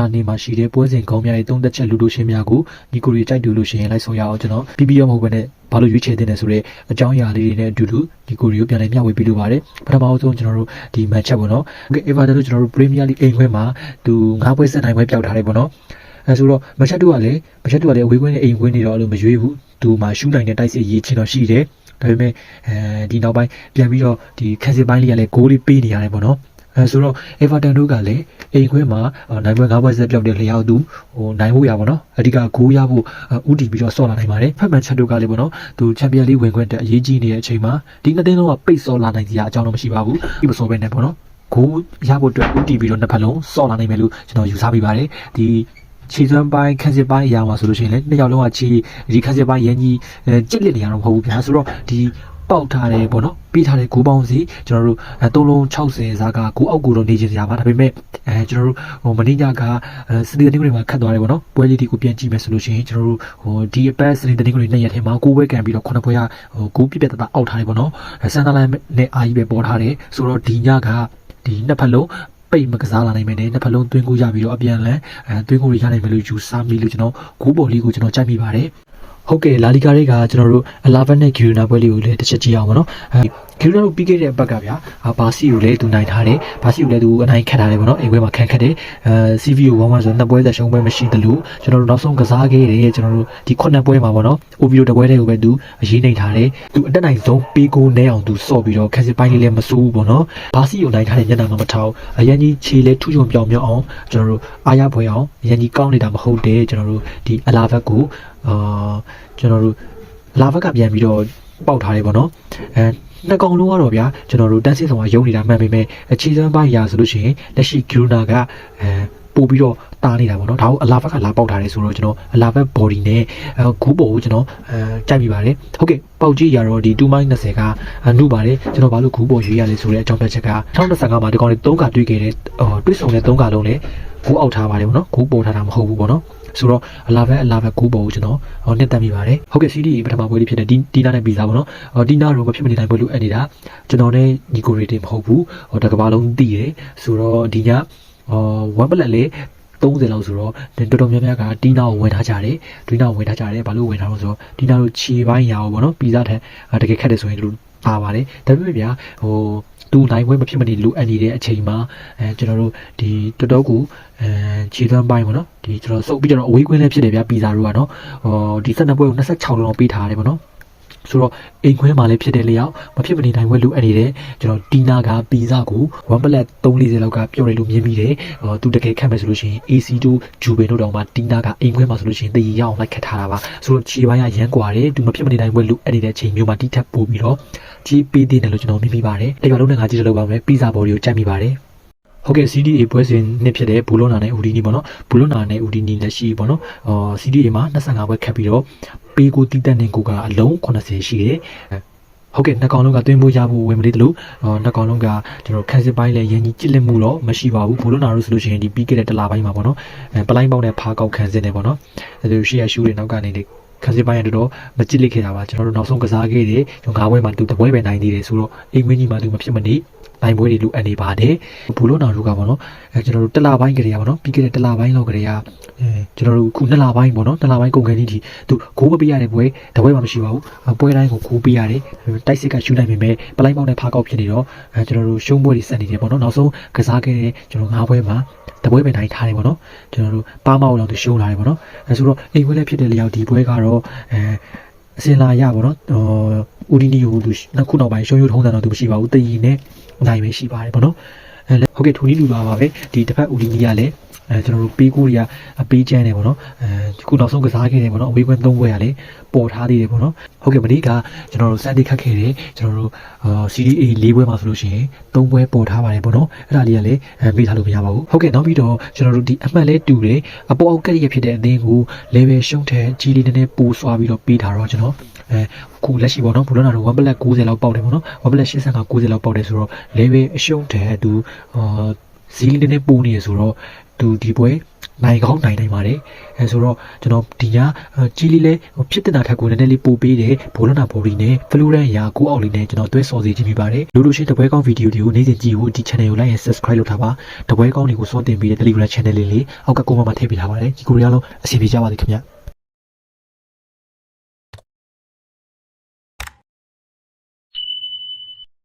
နေမှာရှိတဲ့ပွဲစဉ်ကောင်းများရဲ့သုံးသက်ချက်လူတို့ရှင်းများကိုညီကိုတွေကြိုက်တူလို့ရှိရင်လိုက်ဆုံးရအောင်ကျွန်တော်PPRမဟုတ်ဘဲနဲ့ဘာလို့ရွေးချယ်တင်တယ်ဆိုတော့အကြောင်းအရာလေးတွေနဲ့အတူတူညီကိုတွေကိုပြန်လည်မျှဝေပေးလိုပါတယ်ပထမဆုံးကျွန်တော်တို့ဒီမန်ချက်ပေါ့နော်Evertonတို့ကျွန်တော်တို့ Premier League အိမ်ခွဲမှာသူ9ပွဲဆက်နိုင်ပွဲပျောက်ထားတယ်ပေါ့နော်အဲဆိုတော့မချက်တို့ကလည်းအဝေးခွင်းနဲ့အိမ်ခွင်းနေတော့အဲ့လိုမရွေးဘူးသူမှရှူးနိုင်တဲ့တိုက်စစ်ရေးချင်းတော့ရှိတယ်ဒါပေမဲ့ဒီနောက်ပိုင်းပြန်ပြီးတော့ဒီခက်စစ်ပိုင်းလေးကလည်းဂိုးလေးပေးနေရတယ်ပေါ့နော်ဆိုတော့ Everton တို့ကလည်းအိမ်ခွဲမှာနိုင်ပွဲ9ပွဲဆက်ပြောက်တဲ့လျှောက်သူနိုင်ဖို့ရပါတော့အဓိကဂိုးရဖို့ဥတီပြီးတော့ဆော့လာနိုင်ပါတယ်ဖက်မန်ချက်တို့ကလည်းပေါ့နော်သူချန်ပီယံလိဝင်ခွင့်တက်အရေးကြီးနေတဲ့အချိန်မှာဒီနှစ်သင်းလုံးကပိတ်ဆော့လာနိုင်စရာအကြောင်းတော့မရှိပါဘူးဒီမဆော့ပဲနဲ့ပေါ့နော်ဂိုးရဖို့အတွက်ဥတီပြီးတော့နှစ်ဖက်လုံးဆော့လာနိုင်မယ်လို့ကျွန်တော်ယူဆပေးပါတယ်ဒီခြေစွမ်းပိုင်းခက်စစ်ပိုင်းအရာမှာဆိုလို့ရှိရင်လည်းနှစ်ယောက်လုံးကခြေဒီခက်စစ်ပိုင်းရန်ကြီးကြစ်လက်နေရတော့မဟုတ်ဘူးဗျာဆိုတော့ဒီပေါက်ထားတယ်ပေါ့နော်ပြီးထားတဲ့ဂိုးပေါင်းစီကျွန်တော်တို့3လုံး60စားကဂိုးအောက်ကိုတော့နေချင်စရာပါဒါပေမဲ့ကျွန်တော်တို့မင်းညကစနေတနင်္ဂနွေမှာခတ်သွားတယ်ပေါ့နော်ပွဲလေးတွေကိုပြန်ကြည့်မယ်ဆိုလို့ရှိရင်ကျွန်တော်တို့ဒီအပတ်စနေတနင်္ဂနွေနေ့ရက်ထဲမှာ9ပွဲကန်ပြီးတော့9ပွဲကဂိုးပြပြတတအောက်ထားတယ်ပေါ့နော်စန်တာလိုင်းနဲ့အာကြီးပဲပေါ်ထားတယ်ဆိုတော့ဒီညကဒီနှစ်ဖက်လုံးပိတ်မကစားလာနိုင်မယ်နဲ့နှစ်ဖက်လုံးသွင်းကိုရပြီးတော့အပြန်လန်သွင်းကိုရနိုင်မယ်လို့ယူဆမိလို့ကျွန်တော်ဂိုးပေါ်လေးကိုကျွန်တော်ကြိုက်မိပါတယ်ဟုတ်ကဲ့လာလီဂါတွေကကျွန်တော်တို့11နဲ့ဂီရိုနာပွဲလေးကိုလည်းတစ်ချက်ကြည့်အောင်ပါနော်ဂီရိုနာတို့ပြီးခဲ့တဲ့အပတ်ကဗျာဘာစီကိုလည်းသူနိုင်ထားတယ်ဘာစီကိုလည်းသူအနိုင်ခတ်ထားတယ်ပေါ့နော်အိမ်ခွဲမှာခတ်တယ်CV ကို1-1ဆိုနှစ်ပွဲသက်ရှုံးပွဲမရှိသလိုကျွန်တော်တို့နောက်ဆုံးကစားခဲ့တယ်ကျွန်တော်တို့ဒီ9ပွဲမှာပေါ့နော် OVO တပွဲတည်းကိုပဲသူအရေးနိုင်ထားတယ်သူအတက်နိုင်ဆုံးပေးကိုနဲအောင်သူဆော့ပြီးတော့ခက်စစ်ပိုင်းလေးလည်းမစိုးဘူးပေါ့နော်ဘာစီကိုနိုင်ထားတဲ့ညနာမှာမထောက်အရန်ကြီးခြေလဲထူးချွန်ပြောင်မြောက်အောင်ကျွန်တော်တို့အားရပွဲအောင်အရန်ကြီးကောင်းနေတာမဟုတ်တယ်ကျွန်တော်တို့ဒီအလာဘက်ကိုကျွန်တော်တို့လာဘက်ကပြန်ပြီးတော့ပေါက်ထားတယ်ပေါ့နော်နှစ်ကောင်လုံးကတော့ဗျာကျွန်တော်တို့တန်းစင်းဆောင်ကယုံနေတာမှန်ပေမဲ့အခြေစမ်းပိုင်းရာဆိုလို့ရှိရင်လက်ရှိဂီရိုနာကပို့ပြီးတော့တားနေတာပေါ့နော်ဒါကိုအလာဘက်ကလာပေါက်ထားတယ်ဆိုတော့ကျွန်တော်အလာဘက် body နဲ့ဂူးပေါ်ကိုကျွန်တော်ကြိုက်မိပါတယ်ဟုတ်ကဲ့ပေါက်ကြည့်ရတော့ဒီ2-20ကနှုတ်ပါတယ်ကျွန်တော်ဘာလို့ဂူးပေါ်ရွေးရလဲဆိုတဲ့အကြောင်းပြချက်က2015မှာဒီကောင်လေး3ကတွေ့ခဲ့တဲ့တွေ့ဆုံတဲ့3ကလုံးနဲ့ဂူးအောက်ထားပါတယ်ပေါ့နော်ဂူးပေါ်ထားတာမဟုတ်ဘူးပေါ့နော်ဆိုတော့အလာဘက်ဂိုးပေါ်ကိုကျွန်တော်နှစ်သက်မိပါတယ်ဟုတ်ကဲ့ CD ပထမပွဲလေးဖြစ်တဲ့ဒီနာနဲ့ပြီးသားပေါ့နော်ဒီနာတော့မဖြစ်မနေနိုင်ပွဲလို့အဲ့နေတာကျွန်တော်နဲ့ညီကိုရီတင်မဟုတ်ဘူးတကဘာလုံးတည်တယ်ဆိုတော့ဒီည1ပလက်လေး30လောက်ဆိုတော့တော်တော်များများကဒီနာကိုဝင်ထားကြတယ်ဒီနာကိုဝင်ထားကြတယ်ဘာလို့ဝင်ထားလို့ဆိုတော့ဒီနာတို့ခြေပိုင်းရာပေါ့နော်ပြီးသားထက်တကယ်ခက်တယ်ဆိုရင်လို့ပါပါတယ်ဒါပေမဲ့ဗျာသူနိုင်ပွဲမဖြစ်မနေလိုအပ်နေတဲ့အချိန်မှာကျွန်တော်တို့ဒီတော်တော်ကိုခြေသွမ်းပိုင်းပေါ့နော်ဒီကျွန်တော်စုပ်ပြီးတော့အဝေးကွင်းလည်းဖြစ်တယ်ဗျာပီဇာတို့ကနော်ဒီ12ပွဲကို26လုံးပေးထားတယ်ပေါ့နော်ဆိုတော့အိမ်ခွဲမှာလည်းဖြစ်တယ်လျောက်မဖြစ်မနေနိုင်ပွဲလိုအပ်နေတယ်ကျွန်တော်ဒီနာကပီဇာကို1ပလက်340လောက်ကပြောတယ်လို့မြင်ပြီးတယ်သူတကယ်ခတ်မယ်ဆိုလို့ရှိရင် AC တို့ဂျူဘင်တို့တောင်မှဒီနာကအိမ်ခွဲမှာဆိုလို့ရှိရင်တည်ရအောင်လိုက်ခတ်ထားတာပါဆိုတော့ခြေပိုင်းကရမ်းကွာတယ်သူမဖြစ်မနေနိုင်ပွဲလိုအပ်နေတဲ့အချိန်မျိုးမှာတိထပ်ပို့ပြီးတော့ကြီးပေးသေးတယ်လို့ကျွန်တော်မြင်မိပါတယ်တကယ်လို့လည်းငါကြည့်လို့ပါမယ်ပီဇာဘော်ဒီကိုကြိုက်မိပါတယ်ဟုတ်ကဲ့ CDA ပွဲစဉ်နှစ်ဖြစ်တဲ့ဘူလွန်နာနဲ့ဦးဒီနီပေါ့နော်ဘူလွန်နာနဲ့ဦးဒီနီလက်ရှိပေါ့နော် CDA မှာ25ပွဲခတ်ပြီးတော့ပေးကိုတီးတက်နေကိုကအလုံး80ရှိတယ်ဟုတ်ကဲ့နှစ်ကောင်လုံးကသွင်းဖို့ရဖို့ဝင်မလေးတလို့နှစ်ကောင်လုံးကကျွန်တော်ခန်းစစ်ပိုင်းလည်းရန်ကြီးကြစ်လက်မှုတော့မရှိပါဘူးဘူလွန်နာတို့ဆိုလို့ရှိရင်ဒီပြီးခဲ့တဲ့တလပိုင်းမှာပေါ့နော်ပလိုင်းပေါက်နဲ့ဖားကောက်ခန်းစစ်နေပေါ့နော်အဲဒီရှေ့ရရှူးတွေနောက်ကနေခန်းစစ်ပိုင်းရတော့မကြစ်လိခဲ့တာပါကျွန်တော်တို့နောက်ဆုံးကစားခဲ့တယ်ကျွန်တော်9ပွဲမှာသူတပွဲပဲနိုင်သေးတယ်ဆိုတော့အိမ်မင်းကြီးမှာသူမဖြစ်မနေနိုင်ပွဲတွေလိုအပ်နေပါတယ်ဘူလို့နာတို့ကပေါ့နော်ကျွန်တော်တို့တစ်လပိုင်းကလေးပေါ့နော်ပြီးခဲ့တဲ့တစ်လပိုင်းလောက်ကလေးကကျွန်တော်တို့ခု2လပိုင်းပေါ့နော်2လပိုင်းကုန်ခန်းကြီးဒီသူဂိုးမပေးရတဲ့ပွဲတပွဲမှမရှိပါဘူးပွဲတိုင်းကိုဂိုးပေးရတယ်တိုက်စစ်ကရှူနိုင်ပေမဲ့ပလိုင်းပေါက်နဲ့ဖားကောက်ဖြစ်နေတော့ကျွန်တော်တို့ရှုံးပွဲတွေဆက်နေတယ်ပေါ့နော်နောက်ဆုံးကစားခဲ့တဲ့ကျွန်တော်9ပွဲမှာတပွဲပဲနိုင်ထားတယ်ပေါ့နော်ကျွန်တော်တို့ပါမောက်လောက်သူရှုံးလာတယ်ပေါ့နော်ဆိုတော့အိမ်ပွဲလည်းဖြစ်တဲ့လျောက်ဒီပွဲကတော့အစင်လာရပေါ့နော်ဦးဒီနီကိုသူခုနောက်ပိုင်းရှုံးရုံထုံးစံတော့သူမရှိပါဘူးတည်ရင်နဲ့နိုင်ပဲရှိပါတယ်ပေါ့နော်ဟုတ်ကဲ့ထိုနည်းလူပါပဲဒီတစ်ဖက်ဦးဒီနီကလည်းကျွန်တော်တို့ပေးကိုတွေကပေးချမ်းတယ်ပေါ့နော်ခုနောက်ဆုံးကစားခဲ့တယ်ပေါ့နော်အဝေးကွင်း3ပွဲရလေပေါ်ထားသေးတယ်ပေါ့နော်ဟုတ်ကဲ့မနေ့ကကျွန်တော်တို့စန်တီခတ်ခဲ့တယ်ကျွန်တော်တို့CDA 4ပွဲမှာဆိုလို့ရှိရင်3ပွဲပေါ်ထားပါတယ်ပေါ့နော်အဲ့ဒါလေးကလည်းမေ့ထားလို့မရပါဘူးဟုတ်ကဲ့နောက်ပြီးတော့ကျွန်တော်တို့ဒီအမှတ်လဲတူတယ်အပေါ်အောက်ကရဖြစ်တဲ့အသင်းကို level ရှုံးတဲ့ကြီးလေးနည်းနည်းပိုဆွာပြီးတော့ပေးထားတော့ကျွန်တော်ခုလက်ရှိပေါ့နော်ဘူလောနာတို့1ပလက်90လောက်ပေါက်တယ်ပေါ့နော်1ပလက်85 90လောက်ပေါက်တယ်ဆိုတော့ level အရှုံးတဲ့သူဇီးလေးနည်းပိုနေရဆိုတော့သူဒီပွဲ နိုင်ကောင်းနိုင်နိုင်ပါတယ်အဲဆိုတော့ကျွန်တော်ဒီညကြီးလေးလဲဖြစ်တင်တာထက်ကိုနည်းနည်းလေးပို့ပေးတယ်ဘောလုံးနာဘော်ဒီနဲ့ဖလူရန်ရာကိုအောက်လေးနဲ့ကျွန်တော်တွဲဆော်စီကြည့်မိပါတယ်လူလူရှင်းတပွဲကောင်းဗီဒီယိုတွေကိုနေ့စဉ်ကြည့်ဖို့ဒီ channel ကို like and subscribe လုပ်ထားပါတပွဲကောင်းတွေကိုစောင့်တင်ပေးတဲ့ Telegram channel လေးအောက်က comment မှာထည့်ပေးထားပါတယ်ဒီကိုရီးယားလုံးအစီအပြေကြပါစေခင်ဗျ